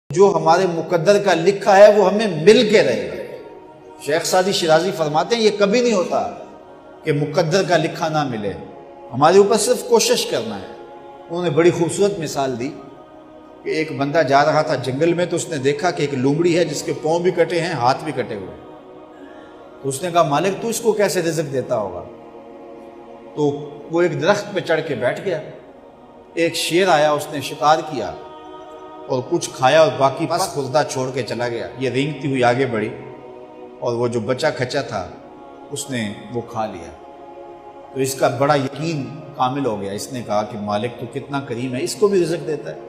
جو ہمارے مقدر کا لکھا ہے وہ ہمیں مل کے رہے گا۔ شیخ سعدی شیرازی فرماتے ہیں یہ کبھی نہیں ہوتا کہ مقدر کا لکھا نہ ملے، ہمارے اوپر صرف کوشش کرنا ہے۔ انہوں نے بڑی خوبصورت مثال دی کہ ایک بندہ جا رہا تھا جنگل میں، تو اس نے دیکھا کہ ایک لومڑی ہے جس کے پاؤں بھی کٹے ہیں، ہاتھ بھی کٹے ہوئے ہیں۔ تو اس نے کہا مالک تو اس کو کیسے رزق دیتا ہوگا؟ تو وہ ایک درخت پہ چڑھ کے بیٹھ گیا۔ ایک شیر آیا، اس نے شکار کیا اور کچھ کھایا اور باقی پس خوردہ چھوڑ کے چلا گیا۔ یہ رینگتی ہوئی آگے بڑھی اور وہ جو بچہ کھچا تھا اس نے وہ کھا لیا۔ تو اس کا بڑا یقین کامل ہو گیا۔ اس نے کہا کہ مالک تو کتنا کریم ہے، اس کو بھی رزق دیتا ہے۔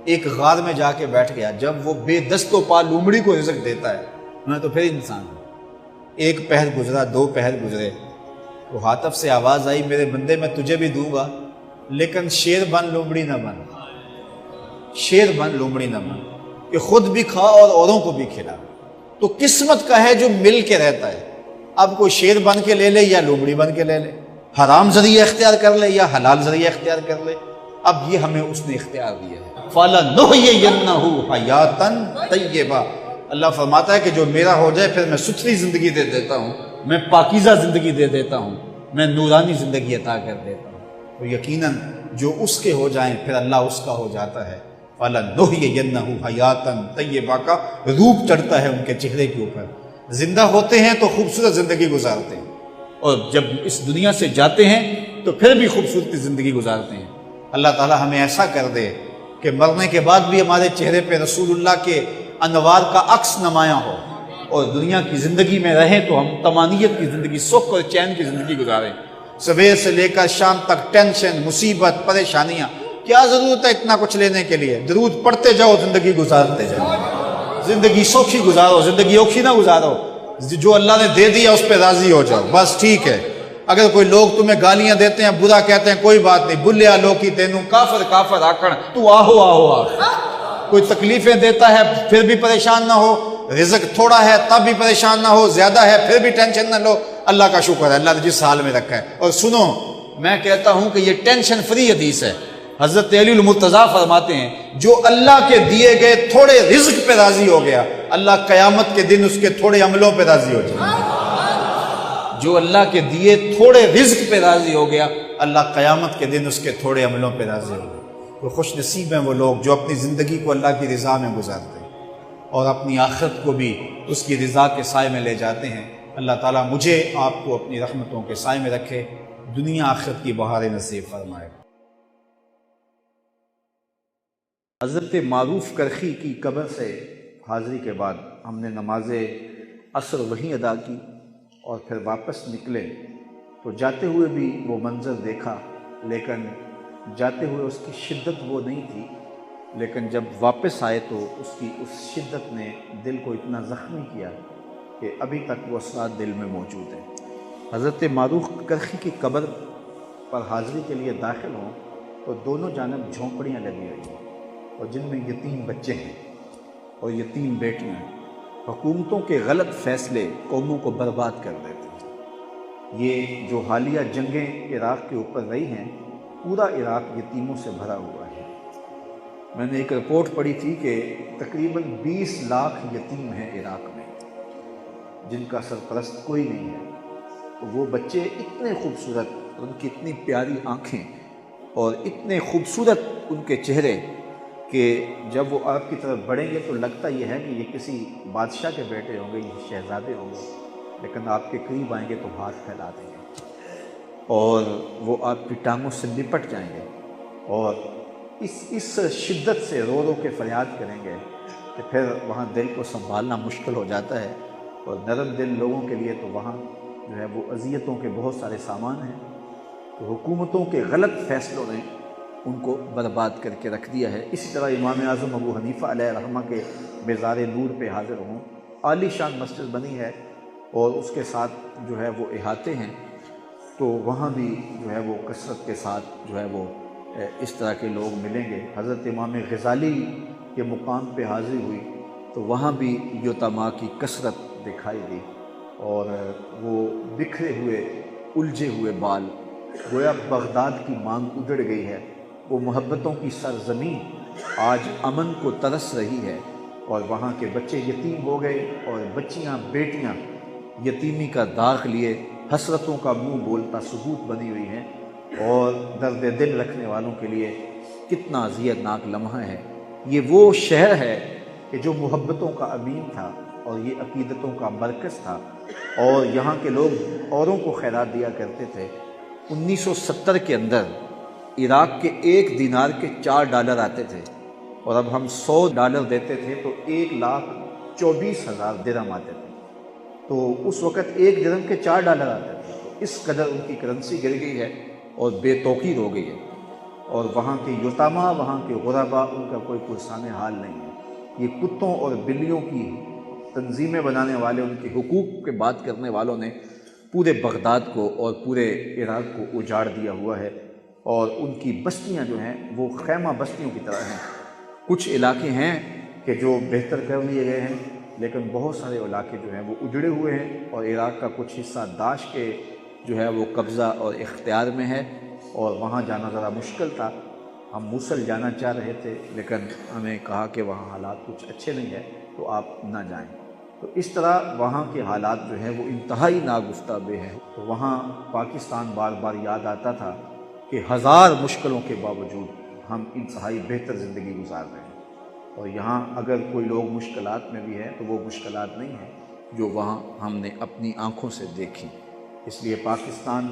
ایک غار میں جا کے بیٹھ گیا۔ جب وہ بے دست و پا لومڑی کو رزق دیتا ہے، میں تو پھر انسان ہوں۔ ایک پہر گزرا، دو پہر گزرے، تو ہاتف سے آواز آئی میرے بندے میں تجھے بھی دوں گا، لیکن شیر بن لومڑی نہ بن، شیر بن لومڑی نہ بن، کہ خود بھی کھا اور اوروں کو بھی کھلا۔ تو قسمت کا ہے جو مل کے رہتا ہے۔ اب کوئی شیر بن کے لے لے یا لومڑی بن کے لے لے، حرام ذریعہ اختیار کر لے یا حلال ذریعہ اختیار کر لے، اب یہ ہمیں اس نے اختیار دیا ہے۔ فَلَنُحْيِيَنَّهُ حَيَاتًا طَيِّبَةً، اللہ فرماتا ہے کہ جو میرا ہو جائے پھر میں ستھری زندگی دے دیتا ہوں، میں پاکیزہ زندگی دے دیتا ہوں، میں نورانی زندگی عطا کر دیتا ہوں۔ تو یقیناً جو اس کے ہو جائیں پھر اللہ اس کا ہو جاتا ہے۔ فَلَنُحْيِيَنَّهُ حَيَاتًا طَيِّبَةً کا روپ چڑھتا ہے ان کے چہرے کے اوپر۔ زندہ ہوتے ہیں تو خوبصورت زندگی گزارتے ہیں، اور جب اس دنیا سے جاتے ہیں تو پھر بھی خوبصورت زندگی گزارتے ہیں۔ اللہ تعالی ہمیں ایسا کر دے کہ مرنے کے بعد بھی ہمارے چہرے پہ رسول اللہ کے انوار کا عکس نمایاں ہو، اور دنیا کی زندگی میں رہیں تو ہم طمانیت کی زندگی، سکھ اور چین کی زندگی گزاریں۔ صبح سے لے کر شام تک ٹینشن، مصیبت، پریشانیاں، کیا ضرورت ہے اتنا کچھ لینے کے لیے؟ درود پڑھتے جاؤ، زندگی گزارتے جاؤ، زندگی سوکھی گزارو، زندگی اوکھی نہ گزارو۔ جو اللہ نے دے دیا اس پہ راضی ہو جاؤ، بس ٹھیک ہے۔ اگر کوئی لوگ تمہیں گالیاں دیتے ہیں، برا کہتے ہیں، کوئی بات نہیں، بلیا لوکی تینوں کافر کافر آکھن، تو آہو آہو آکھ۔ کوئی تکلیفیں دیتا ہے پھر بھی پریشان نہ ہو، رزق تھوڑا ہے تب بھی پریشان نہ ہو، زیادہ ہے پھر بھی ٹینشن نہ لو۔ اللہ کا شکر ہے، اللہ نے جس حال میں رکھا ہے۔ اور سنو، میں کہتا ہوں کہ یہ ٹینشن فری حدیث ہے۔ حضرت علی المرتضیٰ فرماتے ہیں جو اللہ کے دیے گئے تھوڑے رزق پہ راضی ہو گیا، اللہ قیامت کے دن اس کے تھوڑے عملوں پہ راضی ہو جائے گا۔ جو اللہ کے دیے تھوڑے رزق پہ راضی ہو گیا، اللہ قیامت کے دن اس کے تھوڑے عملوں پہ راضی ہو گیا۔ تو خوش نصیب ہیں وہ لوگ جو اپنی زندگی کو اللہ کی رضا میں گزارتے ہیں اور اپنی آخرت کو بھی اس کی رضا کے سائے میں لے جاتے ہیں۔ اللہ تعالیٰ مجھے آپ کو اپنی رحمتوں کے سائے میں رکھے، دنیا آخرت کی بہاریں نصیب فرمائے۔ حضرت معروف کرخی کی قبر سے حاضری کے بعد ہم نے نماز عصر وہیں ادا کی اور پھر واپس نکلے تو جاتے ہوئے بھی وہ منظر دیکھا، لیکن جاتے ہوئے اس کی شدت وہ نہیں تھی، لیکن جب واپس آئے تو اس کی اس شدت نے دل کو اتنا زخمی کیا کہ ابھی تک وہ اثرات دل میں موجود ہیں۔ حضرت معروف کرخی کی قبر پر حاضری کے لیے داخل ہوں تو دونوں جانب جھونپڑیاں لگی ہوئی ہیں، اور جن میں یتیم بچے ہیں اور یتیم بیٹیاں ہیں۔ حکومتوں کے غلط فیصلے قوموں کو برباد کر دیتے ہیں۔ یہ جو حالیہ جنگیں عراق کے اوپر رہی ہیں، پورا عراق یتیموں سے بھرا ہوا ہے۔ میں نے ایک رپورٹ پڑھی تھی کہ تقریباً 20 لاکھ یتیم ہیں عراق میں، جن کا سرپرست کوئی نہیں ہے۔ وہ بچے اتنے خوبصورت، ان کی اتنی پیاری آنکھیں اور اتنے خوبصورت ان کے چہرے کہ جب وہ آپ کی طرف بڑھیں گے تو لگتا یہ ہے کہ یہ کسی بادشاہ کے بیٹے ہوں گے، یہ شہزادے ہوں گے، لیکن آپ کے قریب آئیں گے تو ہاتھ پھیلا دیں گے اور وہ آپ کی ٹانگوں سے لپٹ جائیں گے، اور اس شدت سے رو رو کے فریاد کریں گے کہ پھر وہاں دل کو سنبھالنا مشکل ہو جاتا ہے۔ اور نرم دل لوگوں کے لیے تو وہاں جو ہے وہ اذیتوں کے بہت سارے سامان ہیں۔ تو حکومتوں کے غلط فیصلوں نے ان کو برباد کر کے رکھ دیا ہے۔ اسی طرح امام اعظم ابو حنیفہ علیہ رحمہ کے مزار نور پہ حاضر ہوں، عالی شان مسجد بنی ہے اور اس کے ساتھ جو ہے وہ احاطے ہیں، تو وہاں بھی جو ہے وہ کثرت کے ساتھ جو ہے وہ اس طرح کے لوگ ملیں گے۔ حضرت امام غزالی کے مقام پہ حاضری ہوئی تو وہاں بھی یتاما کی کثرت دکھائی دی، اور وہ بکھرے ہوئے الجھے ہوئے بال، گویا بغداد کی مانگ اجڑ گئی ہے۔ وہ محبتوں کی سرزمین آج امن کو ترس رہی ہے اور وہاں کے بچے یتیم ہو گئے اور بچیاں بیٹیاں یتیمی کا داغ لیے حسرتوں کا منہ بولتا ثبوت بنی ہوئی ہیں، اور درد دل رکھنے والوں کے لیے کتنا اذیت ناک لمحہ ہے۔ یہ وہ شہر ہے کہ جو محبتوں کا امین تھا اور یہ عقیدتوں کا مرکز تھا، اور یہاں کے لوگ اوروں کو خیرات دیا کرتے تھے۔ 1970 کے اندر عراق کے 1 دینار کے $4 آتے تھے، اور اب ہم $100 دیتے تھے تو 1,24,000 درہم آتے تھے۔ تو اس وقت 1 درہم کے $4 آتے تھے، تو اس قدر ان کی کرنسی گر گئی ہے اور بے توقیر ہو گئی ہے، اور وہاں کے یتامہ، وہاں کے غربا، ان کا کوئی پرسان حال نہیں ہے۔ یہ کتوں اور بلیوں کی تنظیمیں بنانے والے، ان کے حقوق کے بات کرنے والوں نے پورے بغداد کو اور پورے عراق کو اجاڑ دیا ہوا ہے، اور ان کی بستیاں جو ہیں وہ خیمہ بستیوں کی طرح ہیں۔ کچھ علاقے ہیں کہ جو بہتر کر لیے گئے ہیں، لیکن بہت سارے علاقے جو ہیں وہ اجڑے ہوئے ہیں، اور عراق کا کچھ حصہ داعش کے جو ہے وہ قبضہ اور اختیار میں ہے، اور وہاں جانا ذرا مشکل تھا۔ ہم موصل جانا چاہ رہے تھے، لیکن ہمیں کہا کہ وہاں حالات کچھ اچھے نہیں ہیں تو آپ نہ جائیں۔ تو اس طرح وہاں کے حالات جو ہیں وہ انتہائی ناگفتہ ہیں۔ تو وہاں پاکستان بار بار یاد آتا تھا کہ 1000 مشکلوں کے باوجود ہم انتہائی بہتر زندگی گزار رہے ہیں، اور یہاں اگر کوئی لوگ مشکلات میں بھی ہیں تو وہ مشکلات نہیں ہیں جو وہاں ہم نے اپنی آنکھوں سے دیکھی۔ اس لیے پاکستان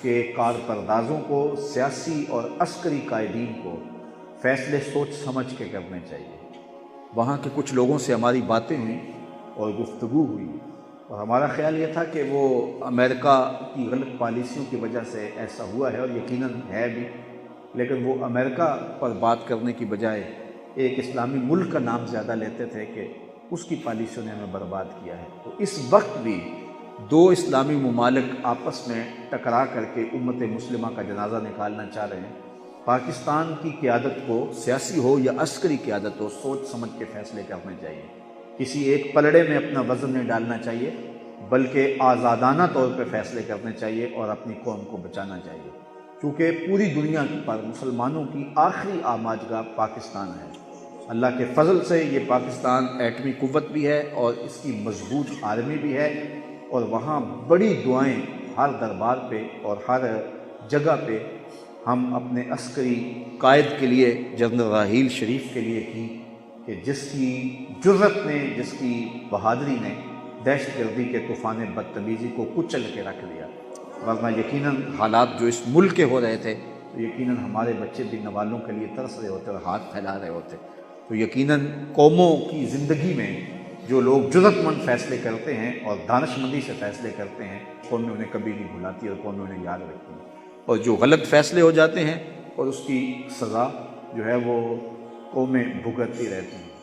کے کارپردازوں کو، سیاسی اور عسکری قائدین کو فیصلے سوچ سمجھ کے کرنے چاہیے۔ وہاں کے کچھ لوگوں سے ہماری باتیں ہوئیں اور گفتگو ہوئی، اور ہمارا خیال یہ تھا کہ وہ امریکہ کی غلط پالیسیوں کی وجہ سے ایسا ہوا ہے، اور یقیناً ہے بھی، لیکن وہ امریکہ پر بات کرنے کی بجائے ایک اسلامی ملک کا نام زیادہ لیتے تھے کہ اس کی پالیسیوں نے ہمیں برباد کیا ہے۔ تو اس وقت بھی 2 اسلامی ممالک آپس میں ٹکرا کر کے امت مسلمہ کا جنازہ نکالنا چاہ رہے ہیں۔ پاکستان کی قیادت کو، سیاسی ہو یا عسکری قیادت ہو، سوچ سمجھ کے فیصلے کرنے چاہیے۔ کسی ایک پلڑے میں اپنا وزن نہیں ڈالنا چاہیے، بلکہ آزادانہ طور پہ فیصلے کرنے چاہیے اور اپنی قوم کو بچانا چاہیے، کیونکہ پوری دنیا پر مسلمانوں کی آخری آماجگاہ پاکستان ہے۔ اللہ کے فضل سے یہ پاکستان ایٹمی قوت بھی ہے اور اس کی مضبوط آرمی بھی ہے، اور وہاں بڑی دعائیں ہر دربار پہ اور ہر جگہ پہ ہم اپنے عسکری قائد کے لیے، جنرل راحیل شریف کے لیے کی، کہ جس کی جرت نے، جس کی بہادری نے دہشت گردی کے طوفان بدتمیزی کو کچل کے رکھ دیا، ورنہ یقیناً حالات جو اس ملک کے ہو رہے تھے تو یقیناً ہمارے بچے بھی نوالوں کے لیے ترس رہے ہوتے اور ہاتھ پھیلا رہے ہوتے۔ تو یقیناً قوموں کی زندگی میں جو لوگ جرت مند فیصلے کرتے ہیں اور دانش مندی سے فیصلے کرتے ہیں، قومیں انہیں کبھی نہیں بھلاتی اور قومیں انہیں یاد رکھتی ہیں، اور جو غلط فیصلے ہو جاتے ہیں اور اس کی سزا جو ہے وہ قومیں بھگتتی رہتی ہیں۔